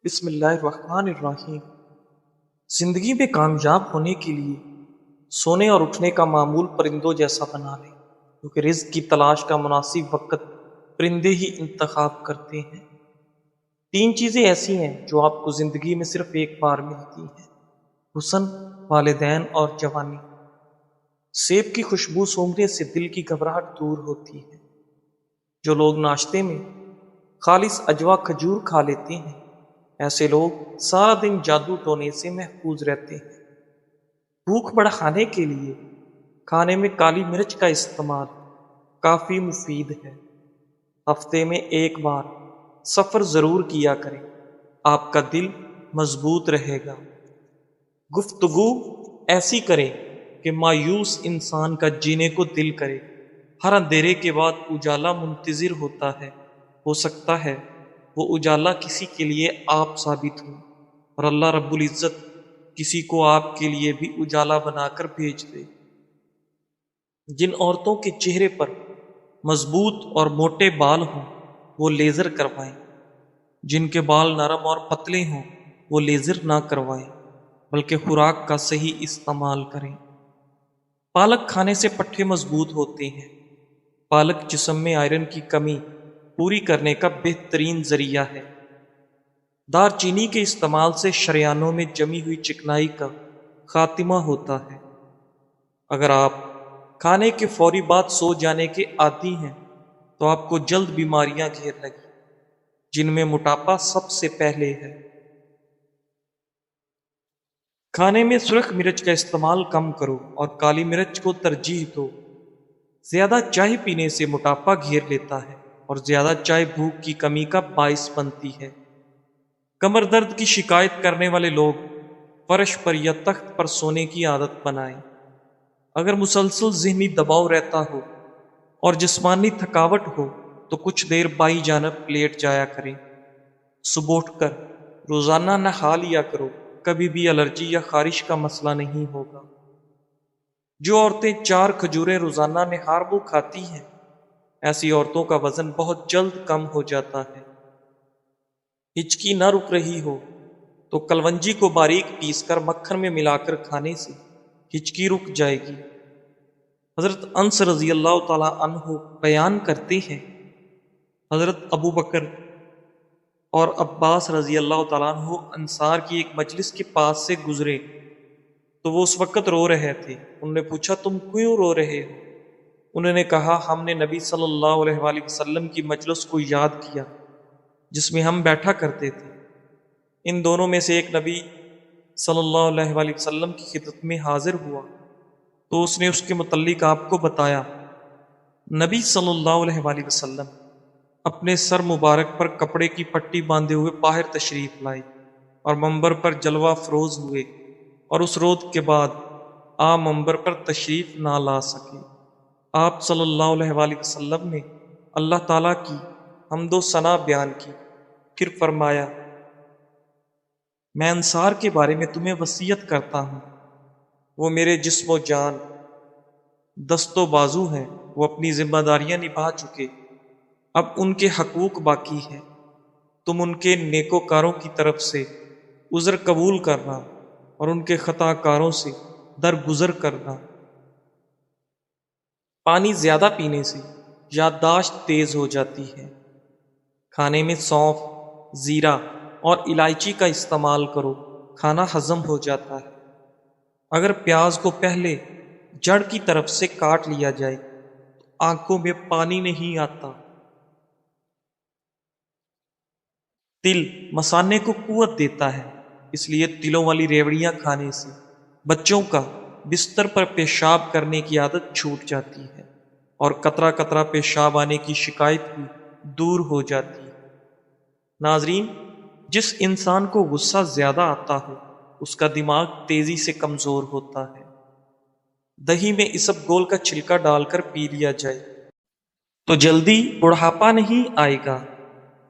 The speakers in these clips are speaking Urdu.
بسم اللہ الرحمن الرحیم۔ زندگی میں کامیاب ہونے کے لیے سونے اور اٹھنے کا معمول پرندوں جیسا بنا لیں، کیونکہ رزق کی تلاش کا مناسب وقت پرندے ہی انتخاب کرتے ہیں۔ تین چیزیں ایسی ہیں جو آپ کو زندگی میں صرف ایک بار ملتی ہیں: حسن، والدین اور جوانی۔ سیب کی خوشبو سونگھنے سے دل کی گھبراہٹ دور ہوتی ہے۔ جو لوگ ناشتے میں خالص اجوا کھجور کھا لیتے ہیں، ایسے لوگ سارا دن جادو ٹونے سے محفوظ رہتے ہیں۔ بھوک بڑھانے کے لیے کھانے میں کالی مرچ کا استعمال کافی مفید ہے۔ ہفتے میں ایک بار سفر ضرور کیا کریں، آپ کا دل مضبوط رہے گا۔ گفتگو ایسی کریں کہ مایوس انسان کا جینے کو دل کرے۔ ہر اندھیرے کے بعد اجالا منتظر ہوتا ہے، ہو سکتا ہے وہ اجالا کسی کے لیے آپ ثابت ہو، اور اللہ رب العزت کسی کو آپ کے لیے بھی اجالا بنا کر بھیج دے۔ جن عورتوں کے چہرے پر مضبوط اور موٹے بال ہوں وہ لیزر کروائیں۔ جن کے بال نرم اور پتلے ہوں وہ لیزر نہ کروائیں، بلکہ خوراک کا صحیح استعمال کریں۔ پالک کھانے سے پٹھے مضبوط ہوتے ہیں۔ پالک جسم میں آئرن کی کمی پوری کرنے کا بہترین ذریعہ ہے۔ دار چینی کے استعمال سے شریانوں میں جمی ہوئی چکنائی کا خاتمہ ہوتا ہے۔ اگر آپ کھانے کے فوری بعد سو جانے کے عادی ہیں تو آپ کو جلد بیماریاں گھیر لگیں، جن میں موٹاپا سب سے پہلے ہے۔ کھانے میں سرخ مرچ کا استعمال کم کرو اور کالی مرچ کو ترجیح دو۔ زیادہ چائے پینے سے موٹاپا گھیر لیتا ہے، اور زیادہ چائے بھوک کی کمی کا باعث بنتی ہے۔ کمر درد کی شکایت کرنے والے لوگ فرش پر یا تخت پر سونے کی عادت بنائیں۔ اگر مسلسل ذہنی دباؤ رہتا ہو اور جسمانی تھکاوٹ ہو تو کچھ دیر بائیں جانب لیٹ جایا کریں۔ صبح اٹھ کر روزانہ نہا لیا کرو، کبھی بھی الرجی یا خارش کا مسئلہ نہیں ہوگا۔ جو عورتیں 4 کھجوریں روزانہ نہار منہ کھاتی ہیں، ایسی عورتوں کا وزن بہت جلد کم ہو جاتا ہے۔ ہچکی نہ رک رہی ہو تو کلونجی کو باریک پیس کر مکھن میں ملا کر کھانے سے ہچکی رک جائے گی۔ حضرت انس رضی اللہ تعالی عنہ بیان کرتے ہیں، حضرت ابو بکر اور عباس رضی اللہ تعالیٰ عنہ انصار کی ایک مجلس کے پاس سے گزرے تو وہ اس وقت رو رہے تھے۔ انہوں نے پوچھا، تم کیوں رو رہے ہو؟ انہوں نے کہا، ہم نے نبی صلی اللہ علیہ وآلہ وسلم کی مجلس کو یاد کیا جس میں ہم بیٹھا کرتے تھے۔ ان دونوں میں سے ایک نبی صلی اللہ علیہ وآلہ وسلم کی خدمت میں حاضر ہوا تو اس نے اس کے متعلق آپ کو بتایا۔ نبی صلی اللہ علیہ وآلہ وسلم اپنے سر مبارک پر کپڑے کی پٹی باندھے ہوئے باہر تشریف لائے اور منبر پر جلوہ افروز ہوئے، اور اس روز کے بعد آپ منبر پر تشریف نہ لا سکے۔ آپ صلی اللہ علیہ وآلہ وسلم نے اللہ تعالیٰ کی حمد و ثنا بیان کی، پھر فرمایا، میں انصار کے بارے میں تمہیں وصیت کرتا ہوں، وہ میرے جسم و جان، دست و بازو ہیں، وہ اپنی ذمہ داریاں نبھا چکے، اب ان کے حقوق باقی ہے۔ تم ان کے نیکوکاروں کی طرف سے عذر قبول کرنا اور ان کے خطا کاروں سے درگزر کرنا۔ پانی زیادہ پینے سے یادداشت تیز ہو جاتی ہے۔ کھانے میں سونف، زیرہ اور الائچی کا استعمال کرو، کھانا ہضم ہو جاتا ہے۔ اگر پیاز کو پہلے جڑ کی طرف سے کاٹ لیا جائے تو آنکھوں میں پانی نہیں آتا۔ تل مثانے کو قوت دیتا ہے، اس لیے تلوں والی ریوڑیاں کھانے سے بچوں کا بستر پر پیشاب کرنے کی عادت چھوٹ جاتی ہے، اور قطرہ قطرہ پیشاب آنے کی شکایت بھی دور ہو جاتی ہے۔ ناظرین، جس انسان کو غصہ زیادہ آتا ہو اس کا دماغ تیزی سے کمزور ہوتا ہے۔ دہی میں اسب گول کا چھلکا ڈال کر پی لیا جائے تو جلدی بڑھاپا نہیں آئے گا۔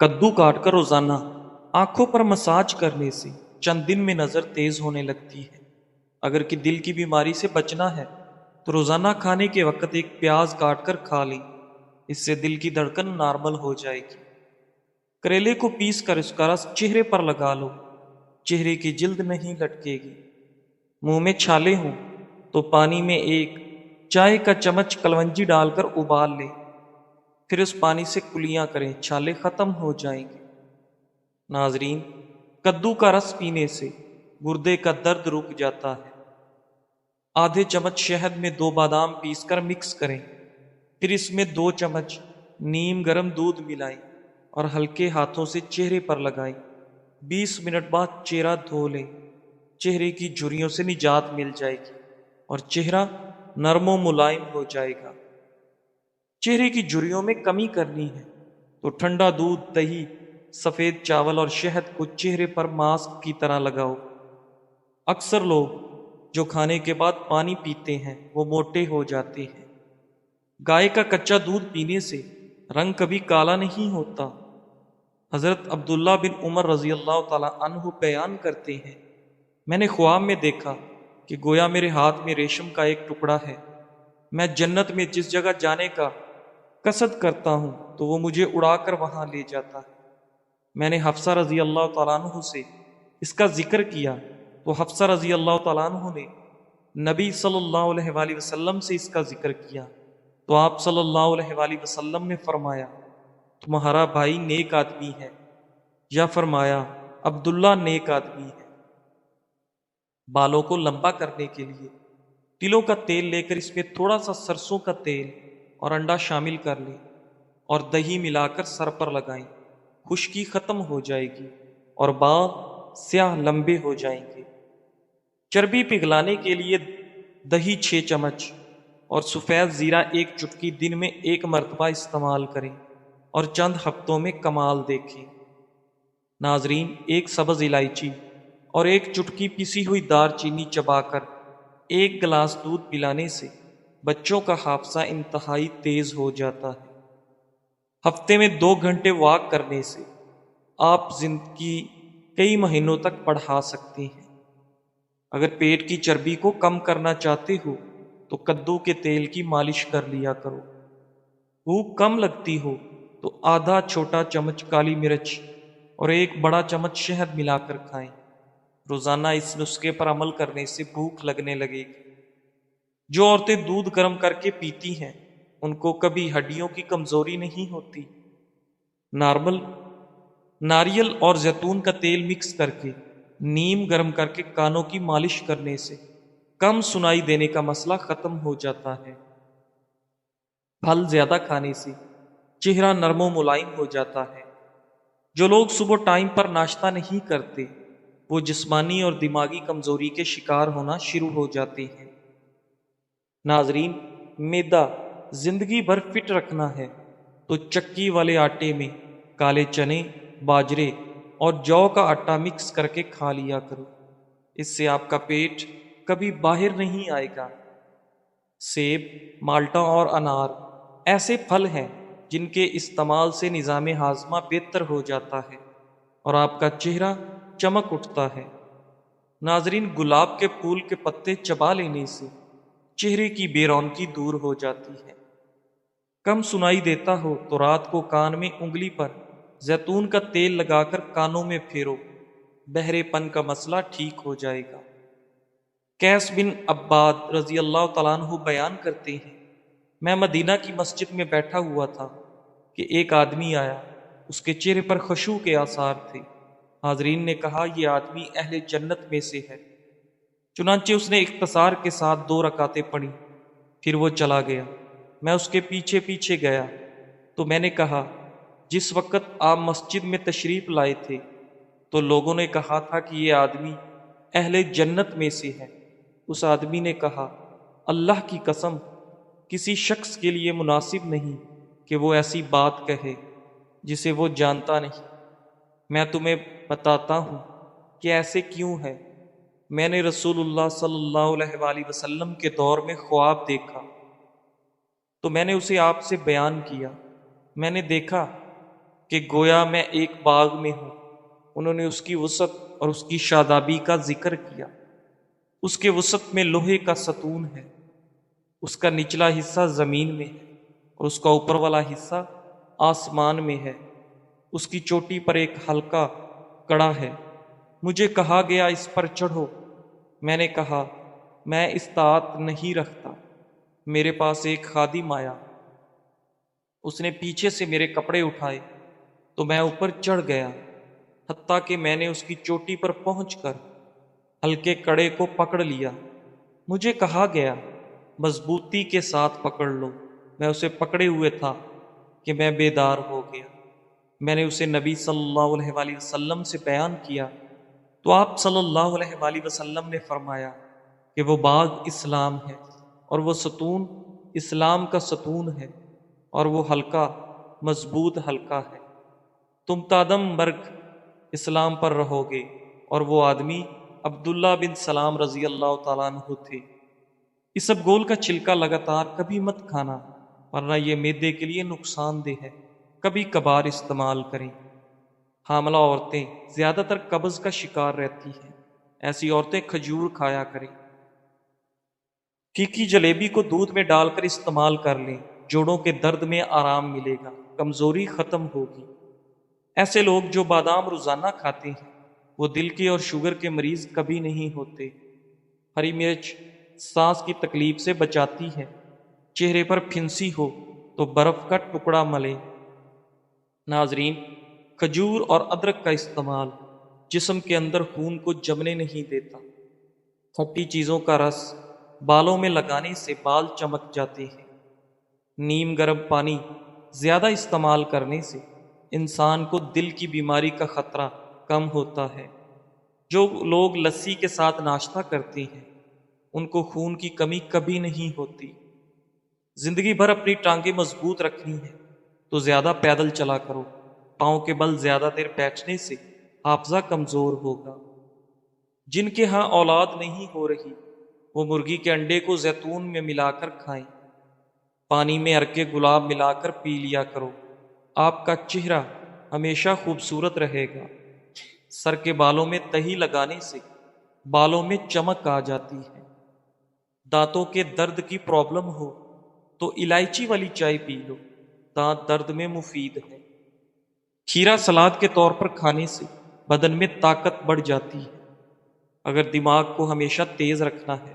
کدو کاٹ کر روزانہ آنکھوں پر مساج کرنے سے چند دن میں نظر تیز ہونے لگتی ہے۔ اگر کہ دل کی بیماری سے بچنا ہے تو روزانہ کھانے کے وقت ایک پیاز کاٹ کر کھا لیں، اس سے دل کی دھڑکن نارمل ہو جائے گی۔ کریلے کو پیس کر اس کا رس چہرے پر لگا لو، چہرے کی جلد نہیں لٹکے گی۔ منہ میں چھالے ہوں تو پانی میں ایک چائے کا چمچ کلونجی ڈال کر ابال لیں، پھر اس پانی سے کلیاں کریں، چھالے ختم ہو جائیں گے۔ ناظرین، کدو کا رس پینے سے گردے کا درد رک جاتا ہے۔ آدھے چمچ شہد میں 2 بادام پیس کر مکس کریں، پھر اس میں 2 چمچ نیم گرم دودھ ملائیں اور ہلکے ہاتھوں سے چہرے پر لگائیں۔ 20 منٹ بعد چہرہ دھو لیں، چہرے کی جھریوں سے نجات مل جائے گی اور چہرہ نرم و ملائم ہو جائے گا۔ چہرے کی جھریوں میں کمی کرنی ہے تو ٹھنڈا دودھ، دہی، سفید چاول اور شہد کو چہرے پر ماسک کی طرح لگاؤ۔ اکثر لوگ جو کھانے کے بعد پانی پیتے ہیں وہ موٹے ہو جاتے ہیں۔ گائے کا کچا دودھ پینے سے رنگ کبھی کالا نہیں ہوتا۔ حضرت عبداللہ بن عمر رضی اللہ تعالی عنہ بیان کرتے ہیں، میں نے خواب میں دیکھا کہ گویا میرے ہاتھ میں ریشم کا ایک ٹکڑا ہے۔ میں جنت میں جس جگہ جانے کا قصد کرتا ہوں تو وہ مجھے اڑا کر وہاں لے جاتا ہے۔ میں نے حفصہ رضی اللہ تعالیٰ عنہ سے اس کا ذکر کیا تو حفصہ رضی اللہ تعالیٰ عنہ نے نبی صلی اللہ علیہ وآلہ وسلم سے اس کا ذکر کیا تو آپ صلی اللہ علیہ وآلہ وسلم نے فرمایا، تمہارا بھائی نیک آدمی ہے، یا فرمایا عبداللہ نیک آدمی ہے۔ بالوں کو لمبا کرنے کے لیے تلوں کا تیل لے کر اس میں تھوڑا سا سرسوں کا تیل اور انڈا شامل کر لیں اور دہی ملا کر سر پر لگائیں، خشکی ختم ہو جائے گی اور بال سیاہ لمبے ہو جائیں گے۔ چربی پگھلانے کے لیے دہی 6 چمچ اور سفید زیرہ 1 چٹکی دن میں 1 مرتبہ استعمال کریں اور چند ہفتوں میں کمال دیکھیں۔ ناظرین، 1 سبز الائچی اور 1 چٹکی پسی ہوئی دار چینی چبا کر 1 گلاس دودھ پلانے سے بچوں کا حافظہ انتہائی تیز ہو جاتا ہے۔ ہفتے میں 2 گھنٹے واک کرنے سے آپ زندگی کئی مہینوں تک بڑھا سکتے ہیں۔ اگر پیٹ کی چربی کو کم کرنا چاہتے ہو تو کدو کے تیل کی مالش کر لیا کرو۔ بھوک کم لگتی ہو تو آدھا چھوٹا چمچ کالی مرچ اور 1 بڑا چمچ شہد ملا کر کھائیں۔ روزانہ اس نسخے پر عمل کرنے سے بھوک لگنے لگے گی۔ جو عورتیں دودھ گرم کر کے پیتی ہیں ان کو کبھی ہڈیوں کی کمزوری نہیں ہوتی۔ ناریل اور زیتون کا تیل مکس کر کے نیم گرم کر کے کانوں کی مالش کرنے سے کم سنائی دینے کا مسئلہ ختم ہو جاتا ہے۔ پھل زیادہ کھانے سے چہرہ نرم و ملائم ہو جاتا ہے۔ جو لوگ صبح ٹائم پر ناشتہ نہیں کرتے وہ جسمانی اور دماغی کمزوری کے شکار ہونا شروع ہو جاتے ہیں۔ ناظرین، میدا زندگی بھر فٹ رکھنا ہے تو چکی والے آٹے میں کالے چنے، باجرے اور جو کا آٹا مکس کر کے کھا لیا کرو، اس سے آپ کا پیٹ کبھی باہر نہیں آئے گا۔ سیب، مالٹا اور انار ایسے پھل ہیں جن کے استعمال سے نظام ہاضمہ بہتر ہو جاتا ہے اور آپ کا چہرہ چمک اٹھتا ہے۔ ناظرین، گلاب کے پھول کے پتے چبا لینے سے چہرے کی بے رونقی دور ہو جاتی ہے۔ کم سنائی دیتا ہو تو رات کو کان میں انگلی پر زیتون کا تیل لگا کر کانوں میں پھیرو، بہرے پن کا مسئلہ ٹھیک ہو جائے گا۔ قیس بن عباد رضی اللہ تعالیٰ عنہ بیان کرتے ہیں، میں مدینہ کی مسجد میں بیٹھا ہوا تھا کہ ایک آدمی آیا، اس کے چہرے پر خشوع کے آثار تھے۔ حاضرین نے کہا، یہ آدمی اہل جنت میں سے ہے۔ چنانچہ اس نے اختصار کے ساتھ 2 رکعتیں پڑھی، پھر وہ چلا گیا۔ میں اس کے پیچھے پیچھے گیا تو میں نے کہا، جس وقت آپ مسجد میں تشریف لائے تھے تو لوگوں نے کہا تھا کہ یہ آدمی اہل جنت میں سے ہے۔ اس آدمی نے کہا، اللہ کی قسم، کسی شخص کے لیے مناسب نہیں کہ وہ ایسی بات کہے جسے وہ جانتا نہیں۔ میں تمہیں بتاتا ہوں کہ ایسے کیوں ہے۔ میں نے رسول اللہ صلی اللہ علیہ وآلہ وسلم کے دور میں خواب دیکھا تو میں نے اسے آپ سے بیان کیا۔ میں نے دیکھا کہ گویا میں ایک باغ میں ہوں۔ انہوں نے اس کی وسعت اور اس کی شادابی کا ذکر کیا۔ اس کے وسط میں لوہے کا ستون ہے، اس کا نچلا حصہ زمین میں ہے اور اس کا اوپر والا حصہ آسمان میں ہے۔ اس کی چوٹی پر ایک ہلکا کڑا ہے۔ مجھے کہا گیا اس پر چڑھو۔ میں نے کہا میں استطاعت نہیں رکھتا، میرے پاس ایک خادم آیا، اس نے پیچھے سے میرے کپڑے اٹھائے تو میں اوپر چڑھ گیا، حتیٰ کہ میں نے اس کی چوٹی پر پہنچ کر ہلکے کڑے کو پکڑ لیا۔ مجھے کہا گیا مضبوطی کے ساتھ پکڑ لو۔ میں اسے پکڑے ہوئے تھا کہ میں بیدار ہو گیا۔ میں نے اسے نبی صلی اللہ علیہ وآلہ وسلم سے بیان کیا تو آپ صلی اللہ علیہ وآلہ وسلم نے فرمایا کہ وہ باغ اسلام ہے اور وہ ستون اسلام کا ستون ہے اور وہ حلقہ مضبوط حلقہ ہے۔ تم تادم مرگ اسلام پر رہو گے۔ اور وہ آدمی عبداللہ بن سلام رضی اللہ تعالیٰ عنہ تھے۔ اسب گول کا چھلکا لگاتار کبھی مت کھانا، ورنہ یہ معدے کے لیے نقصان دہ ہے۔ کبھی کبھار استعمال کریں۔ حاملہ عورتیں زیادہ تر قبض کا شکار رہتی ہیں، ایسی عورتیں کھجور کھایا کریں۔ پھیکی جلیبی کو دودھ میں ڈال کر استعمال کر لیں، جوڑوں کے درد میں آرام ملے گا، کمزوری ختم ہوگی۔ ایسے لوگ جو بادام روزانہ کھاتے ہیں وہ دل کے اور شوگر کے مریض کبھی نہیں ہوتے۔ ہری مرچ سانس کی تکلیف سے بچاتی ہے۔ چہرے پر پھنسی ہو تو برف کا ٹکڑا ملیں۔ ناظرین، کھجور اور ادرک کا استعمال جسم کے اندر خون کو جمنے نہیں دیتا۔ کھٹی چیزوں کا رس بالوں میں لگانے سے بال چمک جاتے ہیں۔ نیم گرم پانی زیادہ استعمال کرنے سے انسان کو دل کی بیماری کا خطرہ کم ہوتا ہے۔ جو لوگ لسی کے ساتھ ناشتہ کرتے ہیں ان کو خون کی کمی کبھی نہیں ہوتی۔ زندگی بھر اپنی ٹانگیں مضبوط رکھنی ہے تو زیادہ پیدل چلا کرو۔ پاؤں کے بل زیادہ دیر بیٹھنے سے حافظہ کمزور ہوگا۔ جن کے ہاں اولاد نہیں ہو رہی وہ مرغی کے انڈے کو زیتون میں ملا کر کھائیں۔ پانی میں عرق گلاب ملا کر پی لیا کرو، آپ کا چہرہ ہمیشہ خوبصورت رہے گا۔ سر کے بالوں میں تہی لگانے سے بالوں میں چمک آ جاتی ہے۔ دانتوں کے درد کی پرابلم ہو تو الائچی والی چائے پی لو، دانت درد میں مفید ہے۔ کھیرا سلاد کے طور پر کھانے سے بدن میں طاقت بڑھ جاتی ہے۔ اگر دماغ کو ہمیشہ تیز رکھنا ہے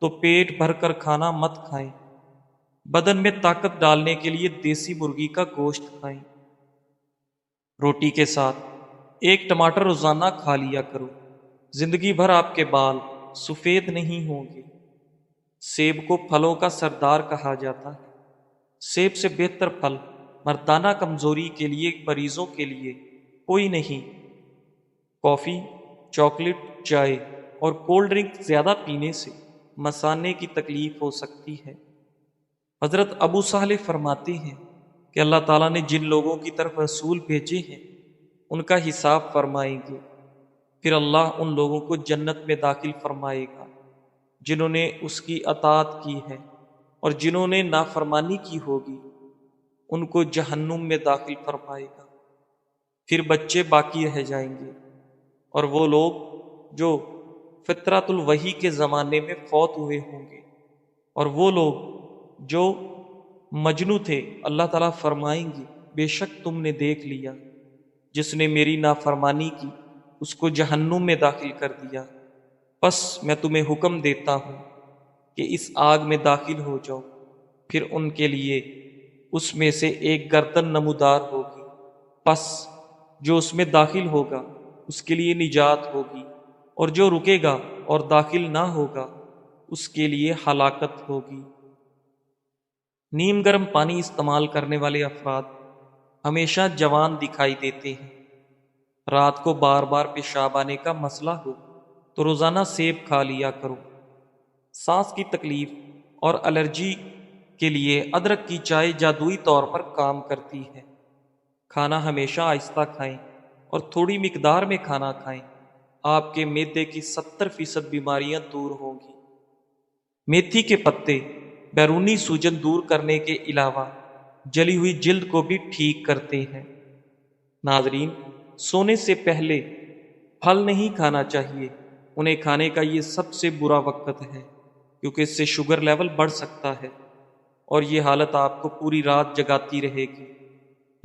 تو پیٹ بھر کر کھانا مت کھائیں۔ بدن میں طاقت ڈالنے کے لیے دیسی مرغی کا گوشت کھائیں۔ روٹی کے ساتھ ایک ٹماٹر روزانہ کھا لیا کرو، زندگی بھر آپ کے بال سفید نہیں ہوں گے۔ سیب کو پھلوں کا سردار کہا جاتا ہے۔ سیب سے بہتر پھل مردانہ کمزوری کے لیے مریضوں کے لیے کوئی نہیں۔ کافی، چاکلیٹ، چائے اور کولڈ ڈرنک زیادہ پینے سے مثانے کی تکلیف ہو سکتی ہے۔ حضرت ابو صالح فرماتے ہیں کہ اللہ تعالیٰ نے جن لوگوں کی طرف رسول بھیجے ہیں ان کا حساب فرمائیں گے، پھر اللہ ان لوگوں کو جنت میں داخل فرمائے گا جنہوں نے اس کی اطاعت کی ہے، اور جنہوں نے نافرمانی کی ہوگی ان کو جہنم میں داخل فرمائے گا۔ پھر بچے باقی رہ جائیں گے، اور وہ لوگ جو فطرت الوحی کے زمانے میں فوت ہوئے ہوں گے، اور وہ لوگ جو مجنو تھے اللہ تعالیٰ فرمائیں گے بے شک تم نے دیکھ لیا، جس نے میری نافرمانی کی اس کو جہنم میں داخل کر دیا، پس میں تمہیں حکم دیتا ہوں کہ اس آگ میں داخل ہو جاؤ۔ پھر ان کے لیے اس میں سے ایک گردن نمودار ہوگی، پس جو اس میں داخل ہوگا اس کے لیے نجات ہوگی، اور جو رکے گا اور داخل نہ ہوگا اس کے لیے ہلاکت ہوگی۔ نیم گرم پانی استعمال کرنے والے افراد ہمیشہ جوان دکھائی دیتے ہیں۔ رات کو بار بار پیشاب آنے کا مسئلہ ہو تو روزانہ سیب کھا لیا کرو۔ سانس کی تکلیف اور الرجی کے لیے ادرک کی چائے جادوئی طور پر کام کرتی ہے۔ کھانا ہمیشہ آہستہ کھائیں اور تھوڑی مقدار میں کھانا کھائیں، آپ کے معدے کی 70% بیماریاں دور ہوں گی۔ میتھی کے پتے بیرونی سوجن دور کرنے کے علاوہ جلی ہوئی جلد کو بھی ٹھیک کرتے ہیں۔ ناظرین، سونے سے پہلے پھل نہیں کھانا چاہیے، انہیں کھانے کا یہ سب سے برا وقت ہے، کیونکہ اس سے شوگر لیول بڑھ سکتا ہے اور یہ حالت آپ کو پوری رات جگاتی رہے گی۔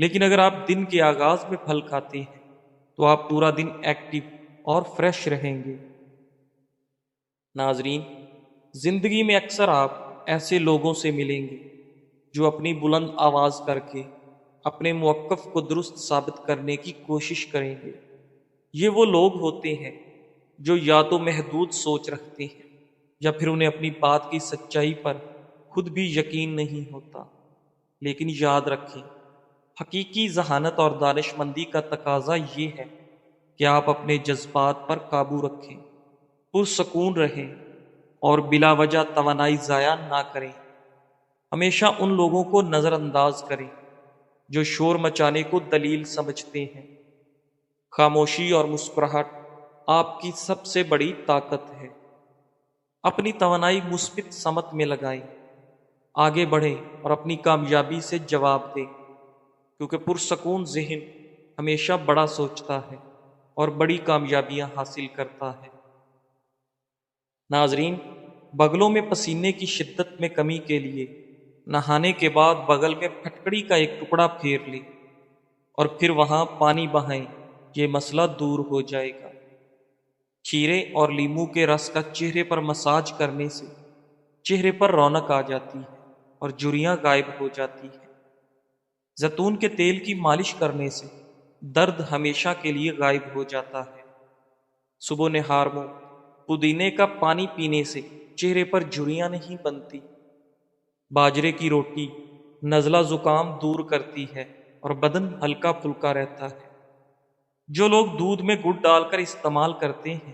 لیکن اگر آپ دن کے آغاز میں پھل کھاتے ہیں تو آپ پورا دن ایکٹیو اور فریش رہیں گے۔ ناظرین، زندگی میں اکثر آپ ایسے لوگوں سے ملیں گے جو اپنی بلند آواز کر کے اپنے موقف کو درست ثابت کرنے کی کوشش کریں گے۔ یہ وہ لوگ ہوتے ہیں جو یا تو محدود سوچ رکھتے ہیں یا پھر انہیں اپنی بات کی سچائی پر خود بھی یقین نہیں ہوتا۔ لیکن یاد رکھیں، حقیقی ذہانت اور دانش مندی کا تقاضا یہ ہے کہ آپ اپنے جذبات پر قابو رکھیں، پرسکون رہیں اور بلا وجہ توانائی ضائع نہ کریں۔ ہمیشہ ان لوگوں کو نظر انداز کریں جو شور مچانے کو دلیل سمجھتے ہیں۔ خاموشی اور مسکراہٹ آپ کی سب سے بڑی طاقت ہے۔ اپنی توانائی مثبت سمت میں لگائیں، آگے بڑھیں اور اپنی کامیابی سے جواب دیں، کیونکہ پرسکون ذہن ہمیشہ بڑا سوچتا ہے اور بڑی کامیابیاں حاصل کرتا ہے۔ ناظرین، بغلوں میں پسینے کی شدت میں کمی کے لیے نہانے کے بعد بغل میں پھٹکڑی کا ایک ٹکڑا پھیر لیں اور پھر وہاں پانی بہائیں، یہ مسئلہ دور ہو جائے گا۔ کھیرے اور لیموں کے رس کا چہرے پر مساج کرنے سے چہرے پر رونق آ جاتی ہے اور جھریاں غائب ہو جاتی ہیں۔ زیتون کے تیل کی مالش کرنے سے درد ہمیشہ کے لیے غائب ہو جاتا ہے۔ صبح نہار میں پودینے کا پانی پینے سے چہرے پر جھریاں نہیں بنتی۔ باجرے کی روٹی نزلہ زکام دور کرتی ہے اور بدن ہلکا پھلکا رہتا ہے۔ جو لوگ دودھ میں گڑ ڈال کر استعمال کرتے ہیں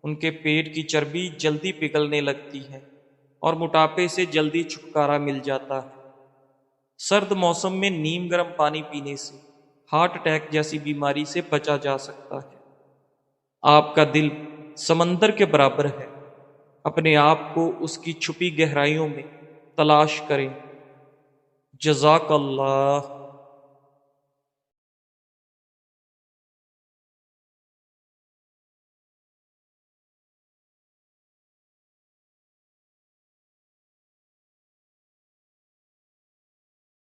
ان کے پیٹ کی چربی جلدی پگھلنے لگتی ہے اور موٹاپے سے جلدی چھٹکارا مل جاتا ہے۔ سرد موسم میں نیم گرم پانی پینے سے ہارٹ اٹیک جیسی بیماری سے بچا جا سکتا ہے۔ آپ کا دل سمندر کے برابر ہے، اپنے آپ کو اس کی چھپی گہرائیوں میں تلاش کریں۔ جزاک اللہ۔